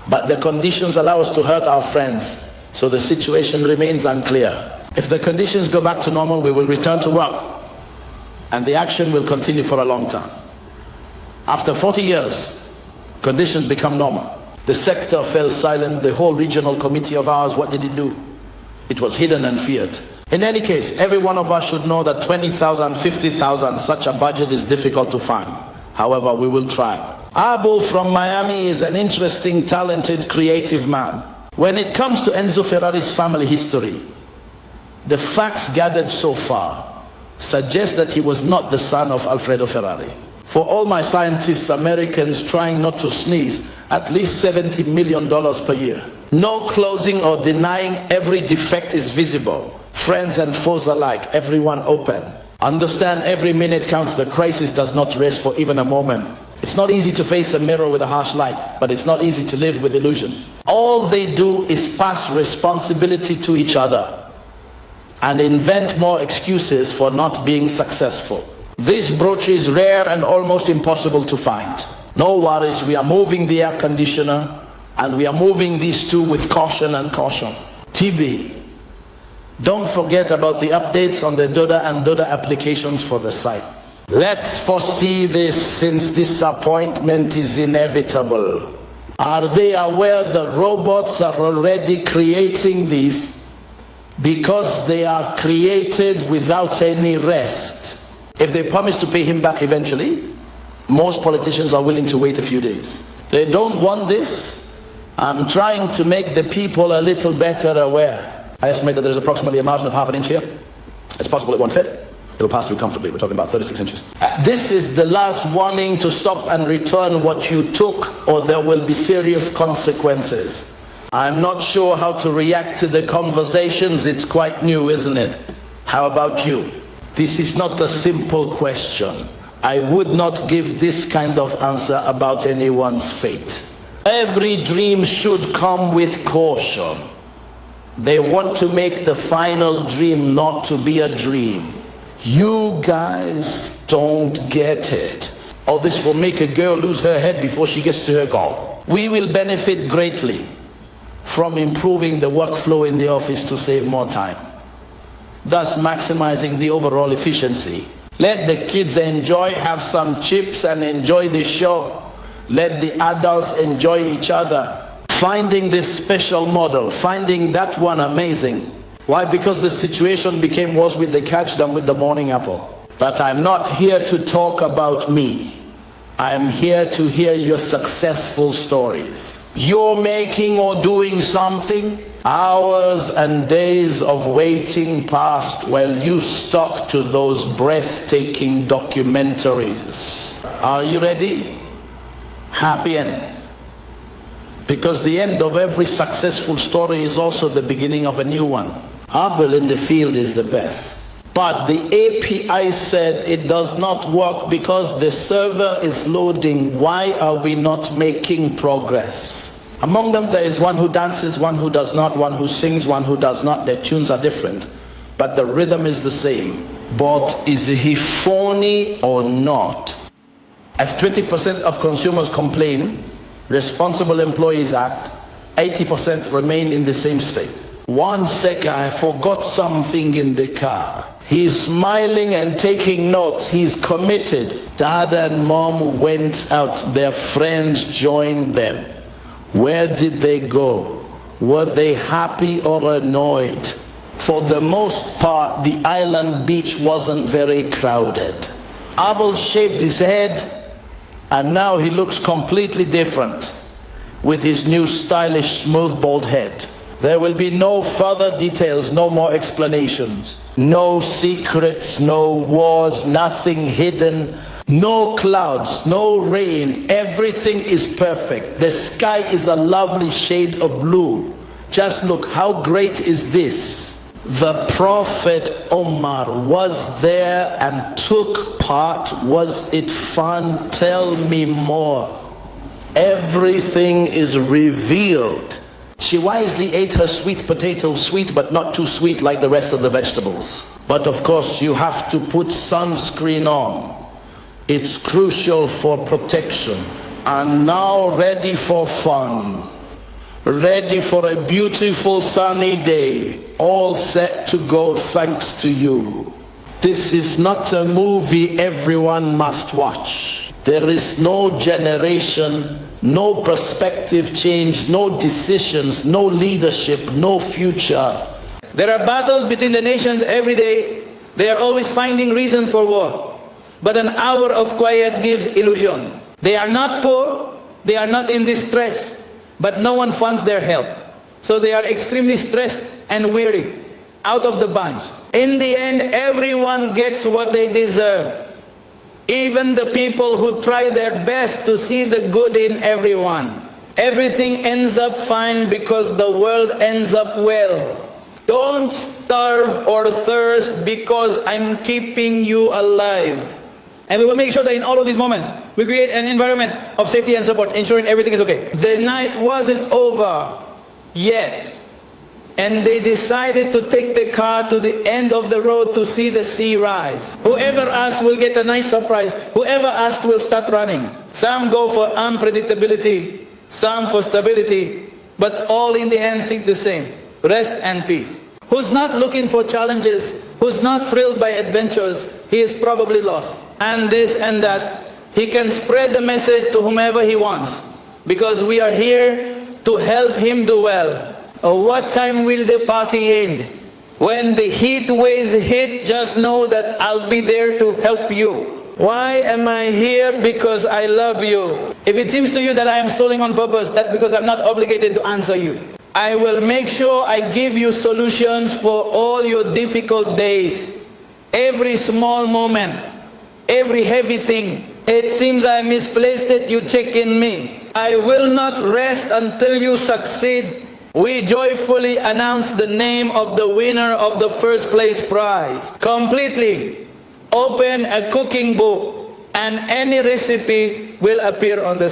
but the conditions allow us to hurt our friends, so the situation remains unclear. If the conditions go back to normal, we will return to work, and the action will continue for a long time. After 40 years, conditions become normal. The sector fell silent. The whole regional committee of ours, what did it do? It was hidden and feared. In any case, every one of us should know that 20,000, 50,000, such a budget is difficult to find. However, we will try. Abu from Miami is an interesting, talented, creative man. When it comes to Enzo Ferrari's family history, the facts gathered so far suggest that he was not the son of Alfredo Ferrari. For all my scientists, Americans trying not to sneeze, at least $70 million per year. No closing or denying, every defect is visible. Friends and foes alike, everyone open. Understand every minute counts. The crisis does not rest for even a moment. It's not easy to face a mirror with a harsh light, but it's not easy to live with illusion. All they do is pass responsibility to each other and invent more excuses for not being successful. This brooch is rare and almost impossible to find. No worries, we are moving the air conditioner and we are moving these two with caution and caution. TB. Don't forget about the updates on the Doda and Doda applications for the site. Let's foresee this, since disappointment is inevitable. Are they aware the robots are already creating these because they are created without any rest? If they promise to pay him back eventually, most politicians are willing to wait a few days. They don't want this. I'm trying to make the people a little better aware. I estimate that there's approximately a margin of half an inch here. It's possible it won't fit. It'll pass through comfortably. We're talking about 36 inches. This is the last warning to stop and return what you took, or there will be serious consequences. I'm not sure how to react to the conversations. It's quite new, isn't it? How about you? This is not a simple question. I would not give this kind of answer about anyone's fate. Every dream should come with caution. They want to make the final dream not to be a dream. You guys don't get it. Or this will make a girl lose her head before she gets to her goal. We will benefit greatly from improving the workflow in the office to save more time. thus maximizing the overall efficiency. Let the kids enjoy, have some chips and enjoy the show. Let the adults enjoy each other. Finding this special model, finding that one amazing. Why? Because the situation became worse with the catch than with the morning apple. But I'm not here to talk about me. I'm here to hear your successful stories. You're making or doing something. Hours and days of waiting passed while you stuck to those breathtaking documentaries. Are you ready? Happy ending. Because the end of every successful story is also the beginning of a new one. Abel in the field is the best. But the API said it does not work because the server is loading. Why are we not making progress? Among them there is one who dances, one who does not, one who sings, one who does not. Their tunes are different, but the rhythm is the same. But is he phony or not? If 20% of consumers complain, responsible employees act, 80% remain in the same state. 1 second, I forgot something in the car. He's smiling and taking notes. He's committed. Dad and mom went out. Their friends joined them. Where did they go? Were they happy or annoyed? For the most part, the island beach wasn't very crowded. Abel shaved his head, and now he looks completely different with his new stylish, smooth, bald head. There will be no further details, no more explanations. No secrets, no wars, nothing hidden, no clouds, no rain. Everything is perfect. The sky is a lovely shade of blue. Just look, how great is this? The Prophet Omar was there and took part. Was it fun? Tell me more. Everything is revealed. She wisely ate her sweet potato, sweet but not too sweet like the rest of the vegetables. But of course you have to put sunscreen on. It's crucial for protection. And now ready for fun. Ready for a beautiful sunny day. All set to go thanks to you. This is not a movie everyone must watch. There is no generation, no perspective change, no decisions, no leadership, no future. There are battles between the nations every day. They are always finding reason for war. But an hour of quiet gives illusion. They are not poor, they are not in distress, but no one funds their help. So they are extremely stressed and weary, out of the bunch. In the end, everyone gets what they deserve. Even the people who try their best to see the good in everyone. Everything ends up fine because the world ends up well. Don't starve or thirst because I'm keeping you alive. And we will make sure that in all of these moments, we create an environment of safety and support, ensuring everything is okay. The night wasn't over yet. And they decided to take the car to the end of the road to see the sea rise. Whoever asks will get a nice surprise. Whoever asks will start running. Some go for unpredictability, some for stability, but all in the end seek the same, rest and peace. Who's not looking for challenges, who's not thrilled by adventures, he is probably lost. And this and that, he can spread the message to whomever he wants, because we are here to help him do well. What time will the party end? When the heat waves hit, just know that I'll be there to help you. Why am I here? Because I love you. If it seems to you that I am stalling on purpose, that's because I'm not obligated to answer you. I will make sure I give you solutions for all your difficult days. Every small moment, every heavy thing. It seems I misplaced it, you check in me. I will not rest until you succeed. We joyfully announce the name of the winner of the first place prize. Completely. Open a cooking book and any recipe will appear on the